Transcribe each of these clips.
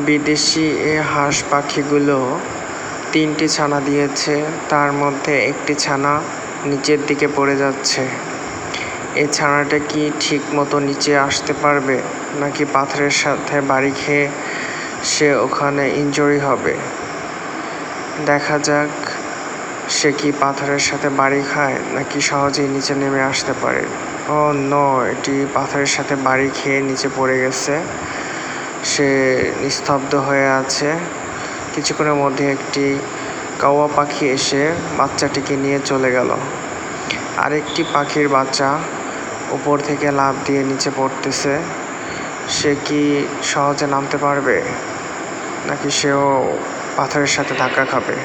বিদেশি হাঁস পাখিগুলো 3টি ছানা দিয়েছে, তার মধ্যে একটি ছানা নিচের দিকে পড়ে যাচ্ছে। এই ছানাটা কি ঠিক মতো নিচে আসতে পারবে, নাকি পাথরের সাথে বাড়ি খেয়ে সে ওখানে ইনজুরি হবে? দেখা যাক সে কি পাথরের সাথে বাড়ি খায় নাকি সহজেই নিচে নেমে আসতে পারে। ও নো, এটি পাথরের সাথে বাড়ি খেয়ে নিচে পড়ে গেছে। সে নিস্তব্ধ হয়ে আছে। কিছুক্ষণের মধ্যে একটি কাওয়া পাখি এসে বাচ্চাটিকে নিয়ে চলে গেল। আরেকটি পাখির বাচ্চা উপর থেকে লাফ দিয়ে নিচে পড়তেছে। সে কি সহজে নামতে পারবে, নাকি সেও পাথরের সাথে ধাক্কা খাবে?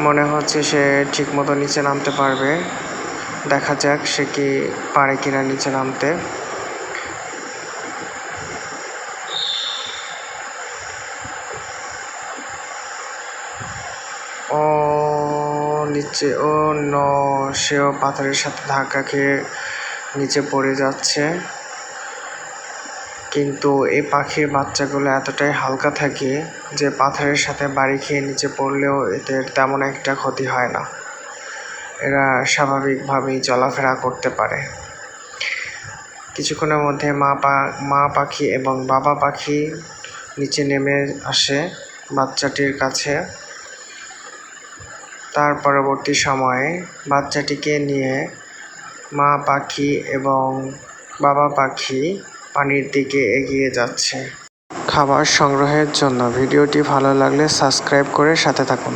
মনে হচ্ছে সে ঠিক মতো নিচে নামতে পারবে। দেখা যাক সে কি পারে কিনা নিচে নামতে। ও নিচে, ও নো, সেও পাথরের সাথে ধাক্কা খেয়ে নিচে পড়ে যাচ্ছে। কিন্তু এই পাখির বাচ্চাগুলো এতটাই হালকা থাকে যে পাথরের সাথে বাড়ি খেয়ে নিচে পড়লেও এদের তেমন একটা ক্ষতি হয় না। এরা স্বাভাবিকভাবেই চলাফেরা করতে পারে। কিছুক্ষণের মধ্যে মা পাখি এবং বাবা পাখি নিচে নেমে আসে বাচ্চাটির কাছে। তার পরবর্তী সময়ে বাচ্চাটিকে নিয়ে মা পাখি এবং বাবা পাখি পানির দিকে এগিয়ে যাচ্ছে খাবার সংগ্রহের জন্য। ভিডিওটি ভালো লাগলে সাবস্ক্রাইব করে সাথে থাকুন।